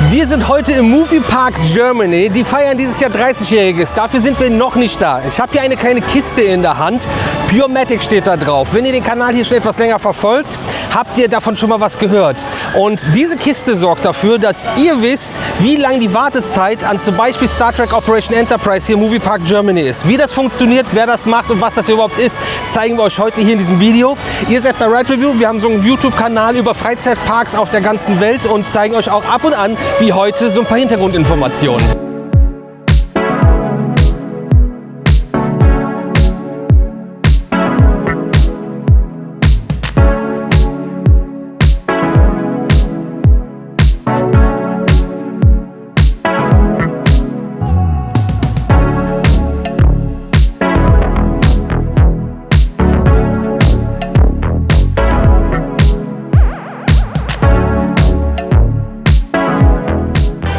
Wir sind heute im Movie Park Germany. Die feiern dieses Jahr 30-Jähriges. Dafür sind wir noch nicht da. Ich habe hier eine kleine Kiste in der Hand. Purematic steht da drauf. Wenn ihr den Kanal hier schon etwas länger verfolgt, habt ihr davon schon mal was gehört. Und diese Kiste sorgt dafür, dass ihr wisst, wie lang die Wartezeit an zum Beispiel Star Trek Operation Enterprise hier im Movie Park Germany ist. Wie das funktioniert, wer das macht und was das überhaupt ist, zeigen wir euch heute hier in diesem Video. Ihr seid bei Ride Review. Wir haben so einen YouTube-Kanal über Freizeitparks auf der ganzen Welt und zeigen euch auch ab und an, wie heute, so ein paar Hintergrundinformationen.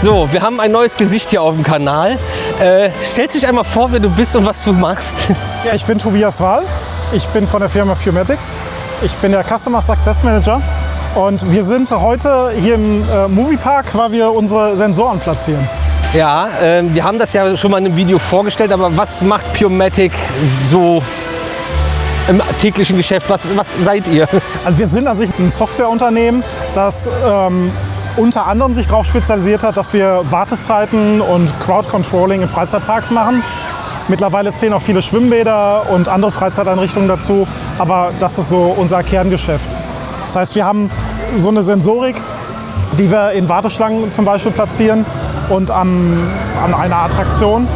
So, wir haben ein neues Gesicht hier auf dem Kanal. Stellst dich einmal vor, wer du bist und was du machst. Ja, ich bin Tobias Wahl. Ich bin von der Firma Purematic. Ich bin der Customer Success Manager. Und wir sind heute hier im Moviepark, weil wir unsere Sensoren platzieren. Ja, wir haben das ja schon mal in einem Video vorgestellt, aber was macht Purematic so im täglichen Geschäft? Was seid ihr? Also wir sind an sich ein Softwareunternehmen, das unter anderem sich darauf spezialisiert hat, dass wir Wartezeiten und Crowd-Controlling in Freizeitparks machen. Mittlerweile zählen auch viele Schwimmbäder und andere Freizeiteinrichtungen dazu, aber das ist so unser Kerngeschäft. Das heißt, wir haben so eine Sensorik, die wir in Warteschlangen zum Beispiel platzieren und an einer Attraktion.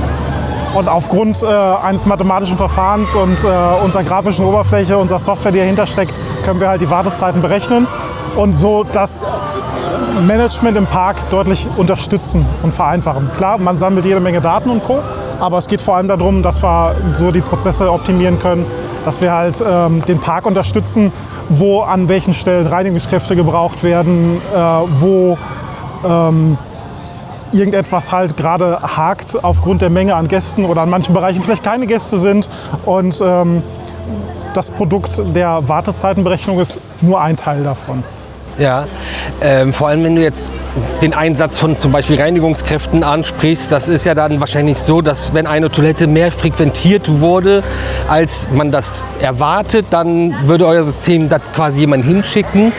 Und aufgrund eines mathematischen Verfahrens und unserer grafischen Oberfläche, unserer Software, die dahinter steckt, können wir halt die Wartezeiten berechnen und so das Management im Park deutlich unterstützen und vereinfachen. Klar, man sammelt jede Menge Daten und Co., aber es geht vor allem darum, dass wir so die Prozesse optimieren können, dass wir halt den Park unterstützen, wo an welchen Stellen Reinigungskräfte gebraucht werden, wo irgendetwas halt gerade hakt aufgrund der Menge an Gästen oder an manchen Bereichen vielleicht keine Gäste sind und das Produkt der Wartezeitenberechnung ist nur ein Teil davon. Ja, vor allem wenn du jetzt den Einsatz von zum Beispiel Reinigungskräften ansprichst, das ist ja dann wahrscheinlich so, dass wenn eine Toilette mehr frequentiert wurde, als man das erwartet, dann würde euer System das quasi jemand hinschicken.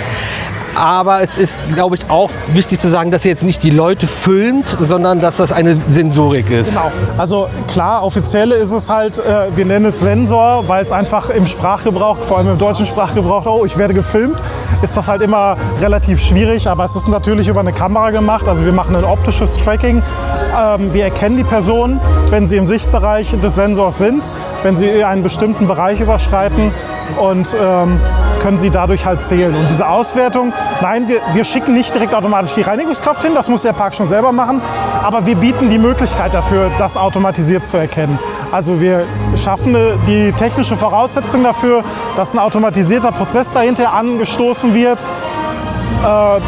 Aber es ist, glaube ich, auch wichtig zu sagen, dass ihr jetzt nicht die Leute filmt, sondern dass das eine Sensorik ist. Genau. Also klar, offiziell ist es halt, wir nennen es Sensor, weil es einfach im Sprachgebrauch, vor allem im deutschen Sprachgebrauch, oh, ich werde gefilmt, ist das halt immer relativ schwierig. Aber es ist natürlich über eine Kamera gemacht. Also wir machen ein optisches Tracking. Wir erkennen die Person, wenn sie im Sichtbereich des Sensors sind, wenn sie einen bestimmten Bereich überschreiten und können sie dadurch halt zählen. Und diese Auswertung, nein, wir schicken nicht direkt automatisch die Reinigungskraft hin, das muss der Park schon selber machen, aber wir bieten die Möglichkeit dafür, das automatisiert zu erkennen. Also wir schaffen die technische Voraussetzung dafür, dass ein automatisierter Prozess dahinter angestoßen wird,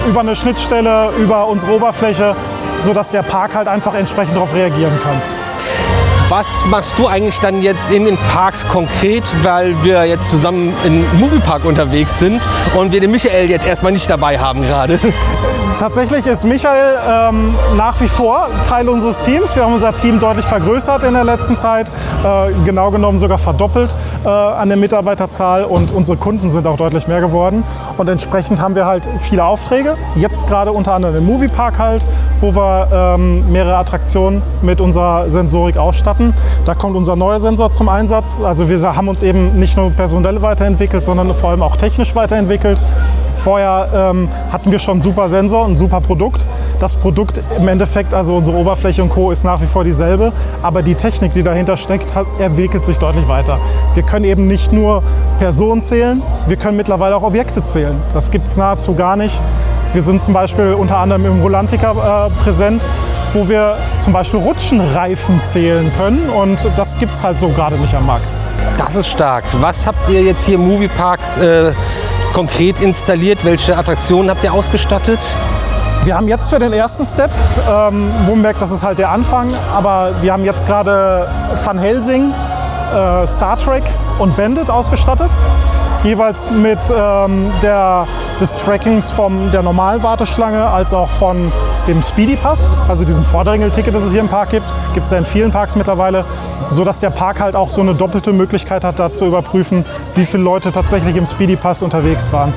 über eine Schnittstelle, über unsere Oberfläche, sodass der Park halt einfach entsprechend darauf reagieren kann. Was machst du eigentlich dann jetzt in den Parks konkret, weil wir jetzt zusammen im Moviepark unterwegs sind und wir den Michael jetzt erstmal nicht dabei haben gerade? Tatsächlich ist Michael nach wie vor Teil unseres Teams. Wir haben unser Team deutlich vergrößert in der letzten Zeit, genau genommen sogar verdoppelt an der Mitarbeiterzahl und unsere Kunden sind auch deutlich mehr geworden. Und entsprechend haben wir halt viele Aufträge, jetzt gerade unter anderem im Moviepark halt, wo wir mehrere Attraktionen mit unserer Sensorik ausstatten. Da kommt unser neuer Sensor zum Einsatz. Also wir haben uns eben nicht nur personell weiterentwickelt, sondern vor allem auch technisch weiterentwickelt. Vorher hatten wir schon einen super Sensor, ein super Produkt. Das Produkt im Endeffekt, also unsere Oberfläche und Co. ist nach wie vor dieselbe, aber die Technik, die dahinter steckt, entwickelt sich deutlich weiter. Wir können eben nicht nur Personen zählen, wir können mittlerweile auch Objekte zählen. Das gibt es nahezu gar nicht. Wir sind zum Beispiel unter anderem im Rolantica präsent, wo wir zum Beispiel Rutschenreifen zählen können und das gibt es halt so gerade nicht am Markt. Das ist stark. Was habt ihr jetzt hier im Moviepark konkret installiert? Welche Attraktionen habt ihr ausgestattet? Wir haben jetzt für den ersten Step, wo man merkt, das ist halt der Anfang, aber wir haben jetzt gerade Van Helsing, Star Trek und Bandit ausgestattet. jeweils mit des Trackings von der normalen Warteschlange als auch von dem Speedy Pass, also diesem Vordringel-Ticket, das es hier im Park gibt. Gibt es ja in vielen Parks mittlerweile, sodass der Park halt auch so eine doppelte Möglichkeit hat, da zu überprüfen, wie viele Leute tatsächlich im Speedy Pass unterwegs waren.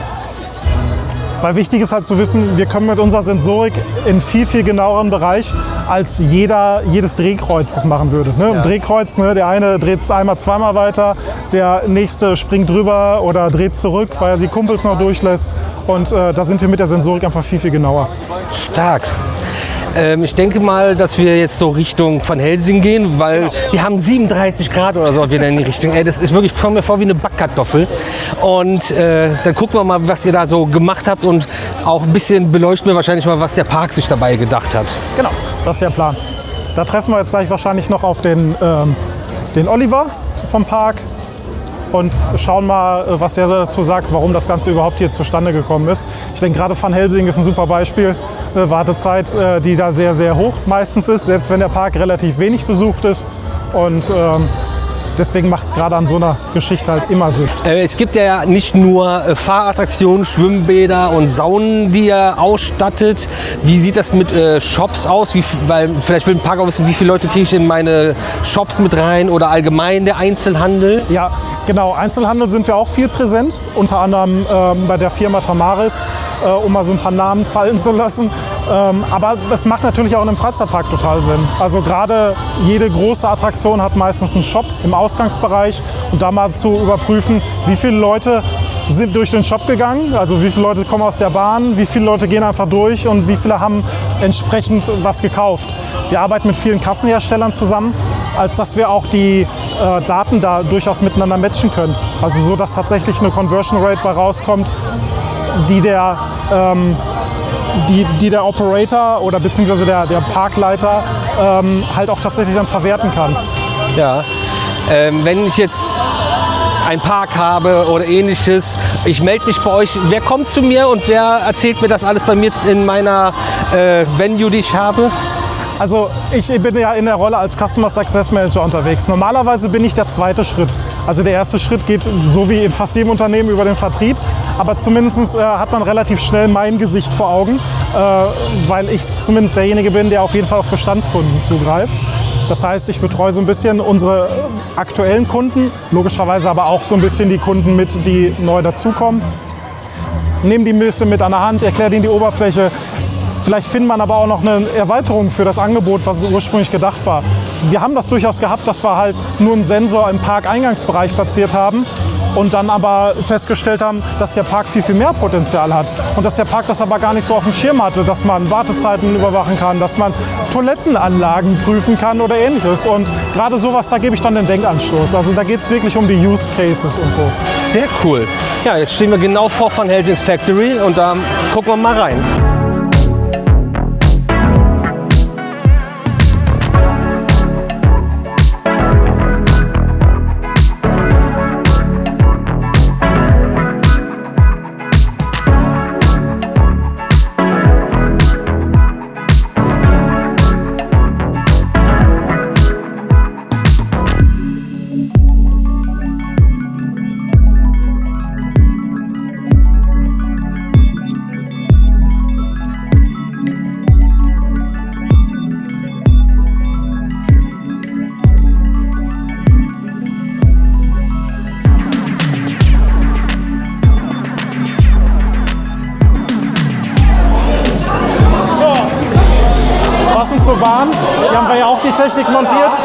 Weil wichtig ist halt zu wissen, wir können mit unserer Sensorik in viel, viel genaueren Bereich, als jedes Drehkreuz das machen würde. Ne? Ein Drehkreuz, ne? Der eine dreht es einmal, zweimal weiter, der nächste springt drüber oder dreht zurück, weil er die Kumpels noch durchlässt. Und da sind wir mit der Sensorik einfach viel, viel genauer. Stark. Ich denke mal, dass wir jetzt so Richtung Van Helsing gehen, weil wir haben 37 Grad oder so wieder in die Richtung. Das ist wirklich, ich komme mir vor wie eine Backkartoffel. Und dann gucken wir mal, was ihr da so gemacht habt und auch ein bisschen beleuchten wir wahrscheinlich mal, was der Park sich dabei gedacht hat. Genau, das ist der Plan. Da treffen wir jetzt gleich wahrscheinlich noch auf den Oliver vom Park und schauen mal, was der dazu sagt, warum das Ganze überhaupt hier zustande gekommen ist. Ich denke, gerade Van Helsing ist ein super Beispiel. Eine Wartezeit, die da sehr, sehr hoch meistens ist, selbst wenn der Park relativ wenig besucht ist. Und deswegen macht es gerade an so einer Geschichte halt immer Sinn. Es gibt ja nicht nur Fahrattraktionen, Schwimmbäder und Saunen, die ihr ausstattet. Wie sieht das mit Shops aus? Weil vielleicht will ein Park auch wissen, wie viele Leute kriege ich in meine Shops mit rein oder allgemein der Einzelhandel? Ja, genau. Einzelhandel sind wir auch viel präsent, unter anderem bei der Firma Tamaris, um mal so ein paar Namen fallen zu lassen. Aber es macht natürlich auch in einem Freizeitpark total Sinn. Also gerade jede große Attraktion hat meistens einen Shop im Ausgangsbereich und da mal zu überprüfen, wie viele Leute sind durch den Shop gegangen, also wie viele Leute kommen aus der Bahn, wie viele Leute gehen einfach durch und wie viele haben entsprechend was gekauft. Wir arbeiten mit vielen Kassenherstellern zusammen, als dass wir auch die Daten da durchaus miteinander matchen können. Also so, dass tatsächlich eine Conversion Rate bei rauskommt, die der Operator oder beziehungsweise der Parkleiter halt auch tatsächlich dann verwerten kann. Ja, wenn ich jetzt einen Park habe oder ähnliches, ich melde mich bei euch. Wer kommt zu mir und wer erzählt mir das alles bei mir in meiner Venue, die ich habe? Also ich bin ja in der Rolle als Customer Success Manager unterwegs. Normalerweise bin ich der zweite Schritt. Also der erste Schritt geht so wie in fast jedem Unternehmen über den Vertrieb. Aber zumindest hat man relativ schnell mein Gesicht vor Augen, weil ich zumindest derjenige bin, der auf jeden Fall auf Bestandskunden zugreift. Das heißt, ich betreue so ein bisschen unsere aktuellen Kunden, logischerweise aber auch so ein bisschen die Kunden mit, die neu dazukommen. Nehme die ein bisschen mit an der Hand, erkläre ihnen die Oberfläche. Vielleicht findet man aber auch noch eine Erweiterung für das Angebot, was ursprünglich gedacht war. Wir haben das durchaus gehabt, dass wir halt nur einen Sensor im Parkeingangsbereich platziert haben und dann aber festgestellt haben, dass der Park viel, viel mehr Potenzial hat. Und dass der Park das aber gar nicht so auf dem Schirm hatte, dass man Wartezeiten überwachen kann, dass man Toilettenanlagen prüfen kann oder ähnliches. Und gerade sowas, da gebe ich dann den Denkanstoß. Also da geht es wirklich um die Use Cases und so. Sehr cool. Ja, jetzt stehen wir genau vor Van Helsing's Factory und da gucken wir mal rein. Passend zur Bahn, hier haben wir ja auch die Technik montiert.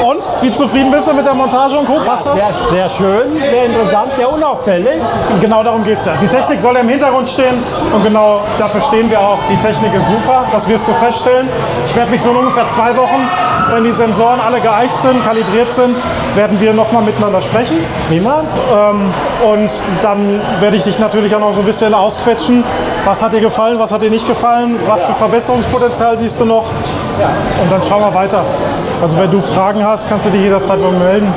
Und, wie zufrieden bist du mit der Montage und Co.? Passt das? Sehr schön, sehr interessant, sehr unauffällig. Genau darum geht es ja. Die Technik soll ja im Hintergrund stehen und genau dafür stehen wir auch. Die Technik ist super, das wirst du feststellen. Ich werde mich so in ungefähr 2 Wochen, wenn die Sensoren alle geeicht sind, kalibriert sind, werden wir nochmal miteinander sprechen. Prima. Und dann werde ich dich natürlich auch noch so ein bisschen ausquetschen. Was hat dir gefallen, was hat dir nicht gefallen, was für Verbesserungspotenzial siehst du noch? Ja. Und dann schauen wir weiter. Also wenn du Fragen hast, kannst du dich jederzeit bei mir melden.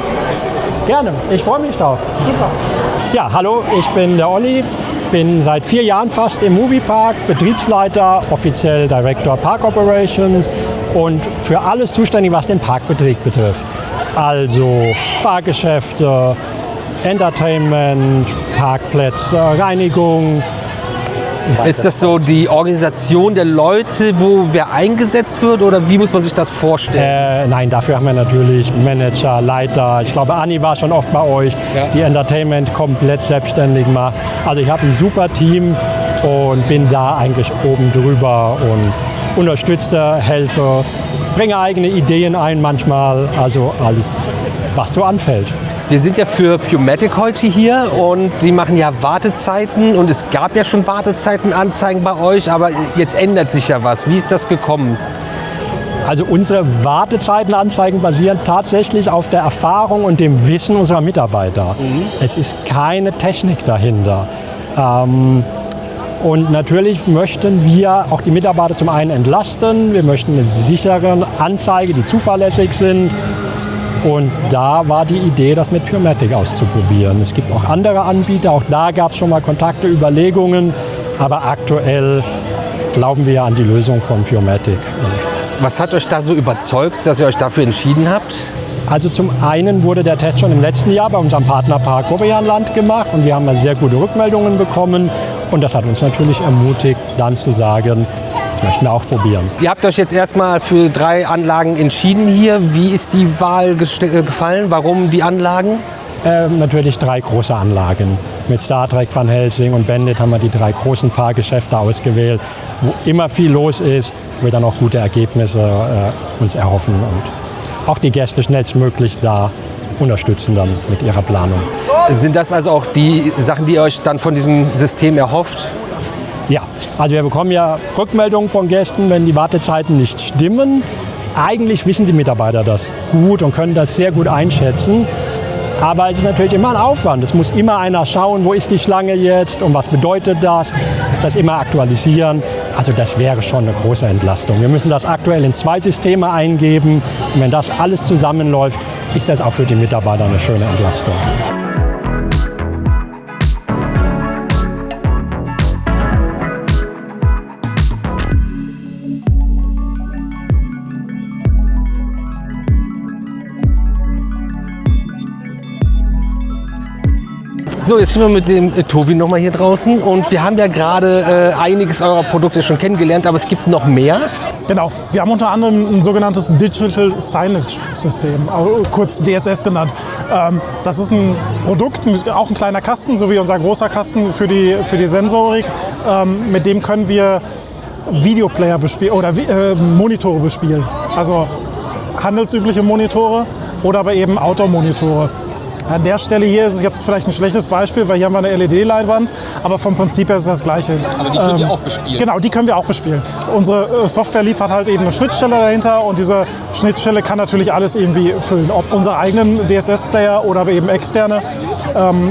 Gerne, ich freue mich drauf. Super. Ja, hallo, ich bin der Olli, bin seit 4 Jahren fast im Moviepark, Betriebsleiter, offiziell Director Park Operations und für alles zuständig, was den Parkbetrieb betrifft. Also Fahrgeschäfte, Entertainment, Parkplätze, Reinigung. Ist das so die Organisation der Leute, wo wer eingesetzt wird oder wie muss man sich das vorstellen? Nein, dafür haben wir natürlich Manager, Leiter. Ich glaube, Anni war schon oft bei euch, die Entertainment komplett selbstständig macht. Also ich habe ein super Team und bin da eigentlich oben drüber und unterstütze, helfe, bringe eigene Ideen ein manchmal, also alles, was so anfällt. Wir sind ja für Purematic heute hier und Sie machen ja Wartezeiten und es gab ja schon Wartezeitenanzeigen bei euch, aber jetzt ändert sich ja was. Wie ist das gekommen? Also unsere Wartezeitenanzeigen basieren tatsächlich auf der Erfahrung und dem Wissen unserer Mitarbeiter. Es ist keine Technik dahinter. Und natürlich möchten wir auch die Mitarbeiter zum einen entlasten. Wir möchten eine sichere Anzeige, die zuverlässig sind. Und da war die Idee, das mit Purematic auszuprobieren. Es gibt auch andere Anbieter, auch da gab es schon mal Kontakte, Überlegungen. Aber aktuell glauben wir an die Lösung von Purematic. Was hat euch da so überzeugt, dass ihr euch dafür entschieden habt? Also zum einen wurde der Test schon im letzten Jahr bei unserem Partnerpark Bobbejaanland gemacht und wir haben sehr gute Rückmeldungen bekommen. Und das hat uns natürlich ermutigt, dann zu sagen, das möchten wir auch probieren. Ihr habt euch jetzt erstmal für 3 Anlagen entschieden hier. Wie ist die Wahl gefallen? Warum die Anlagen? Natürlich 3 große Anlagen. Mit Star Trek, Van Helsing und Bandit haben wir die 3 großen Fahrgeschäfte ausgewählt, wo immer viel los ist, wo wir dann auch gute Ergebnisse uns erhoffen und auch die Gäste schnellstmöglich da unterstützen dann mit ihrer Planung. Sind das also auch die Sachen, die ihr euch dann von diesem System erhofft? Ja, also wir bekommen ja Rückmeldungen von Gästen, wenn die Wartezeiten nicht stimmen. Eigentlich wissen die Mitarbeiter das gut und können das sehr gut einschätzen. Aber es ist natürlich immer ein Aufwand. Es muss immer einer schauen, wo ist die Schlange jetzt und was bedeutet das. Das immer aktualisieren. Also das wäre schon eine große Entlastung. Wir müssen das aktuell in 2 Systeme eingeben. Und wenn das alles zusammenläuft, ist das auch für die Mitarbeiter eine schöne Entlastung. So, jetzt sind wir mit dem Tobi noch mal hier draußen und wir haben ja gerade einiges eurer Produkte schon kennengelernt, aber es gibt noch mehr. Genau, wir haben unter anderem ein sogenanntes Digital Signage System, kurz DSS genannt. Das ist ein Produkt, auch ein kleiner Kasten, so wie unser großer Kasten für die Sensorik. Mit dem können wir Videoplayer bespielen oder Monitore bespielen. Also handelsübliche Monitore oder aber eben Outdoor-Monitore. An der Stelle hier ist es jetzt vielleicht ein schlechtes Beispiel, weil hier haben wir eine LED-Leinwand, aber vom Prinzip her ist es das Gleiche. Aber die könnt ihr auch bespielen? Genau, die können wir auch bespielen. Unsere Software liefert halt eben eine Schnittstelle dahinter und diese Schnittstelle kann natürlich alles irgendwie füllen. Ob unsere eigenen DSS-Player oder aber eben externe.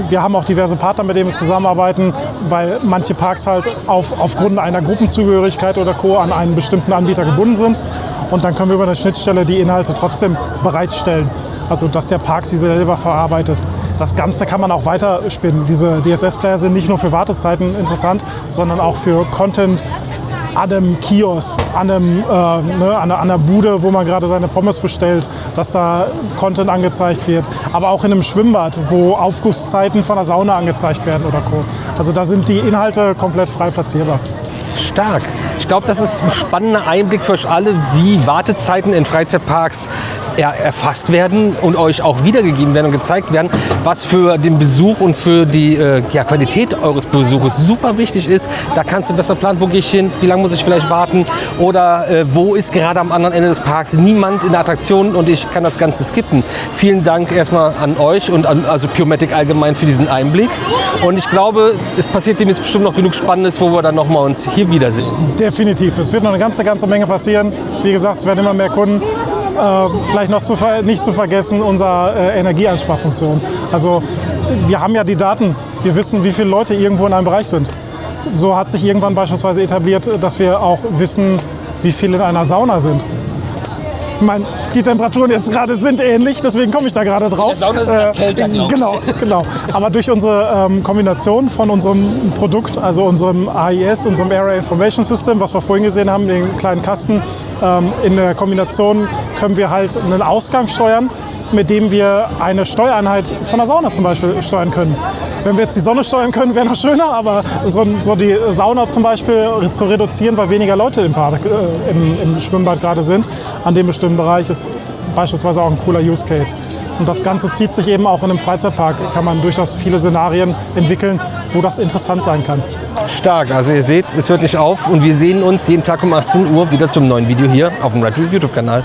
Wir haben auch diverse Partner, mit denen wir zusammenarbeiten, weil manche Parks halt aufgrund einer Gruppenzugehörigkeit oder Co. an einen bestimmten Anbieter gebunden sind. Und dann können wir über eine Schnittstelle die Inhalte trotzdem bereitstellen. Also dass der Park sie selber verarbeitet. Das Ganze kann man auch weiterspinnen. Diese DSS-Player sind nicht nur für Wartezeiten interessant, sondern auch für Content an einem Kiosk, an einer Bude, wo man gerade seine Pommes bestellt, dass da Content angezeigt wird. Aber auch in einem Schwimmbad, wo Aufgusszeiten von der Sauna angezeigt werden oder Co. Also da sind die Inhalte komplett frei platzierbar. Stark. Ich glaube, das ist ein spannender Einblick für euch alle, wie Wartezeiten in Freizeitparks erfasst werden und euch auch wiedergegeben werden und gezeigt werden, was für den Besuch und für die Qualität eures Besuches super wichtig ist. Da kannst du besser planen, wo gehe ich hin, wie lange muss ich vielleicht warten oder wo ist gerade am anderen Ende des Parks niemand in der Attraktion und ich kann das Ganze skippen. Vielen Dank erstmal an euch und also Purematic allgemein für diesen Einblick. Und ich glaube, es passiert demnächst bestimmt noch genug Spannendes, wo wir dann nochmal uns hier wiedersehen. Definitiv. Es wird noch eine ganze Menge passieren. Wie gesagt, es werden immer mehr Kunden. Vielleicht noch nicht zu vergessen, unsere Energieeinsparfunktion. Also wir haben ja die Daten. Wir wissen, wie viele Leute irgendwo in einem Bereich sind. So hat sich irgendwann beispielsweise etabliert, dass wir auch wissen, wie viele in einer Sauna sind. Ich meine, die Temperaturen jetzt gerade sind ähnlich, deswegen komme ich da gerade drauf. In der Sauna ist es grad kälter, glaub ich. Genau. Aber durch unsere Kombination von unserem Produkt, also unserem AIS, unserem Area Information System, was wir vorhin gesehen haben, den kleinen Kasten, in der Kombination können wir halt einen Ausgang steuern, mit dem wir eine Steuereinheit von der Sauna zum Beispiel steuern können. Wenn wir jetzt die Sonne steuern können, wäre noch schöner, aber so die Sauna zum Beispiel zu reduzieren, weil weniger Leute im Schwimmbad gerade sind, an dem bestimmten Bereich ist beispielsweise auch ein cooler Use Case. Und das Ganze zieht sich eben auch in einem Freizeitpark, kann man durchaus viele Szenarien entwickeln, wo das interessant sein kann. Stark, also ihr seht, es hört nicht auf und wir sehen uns jeden Tag um 18 Uhr wieder zum neuen Video hier auf dem Red Bull YouTube-Kanal.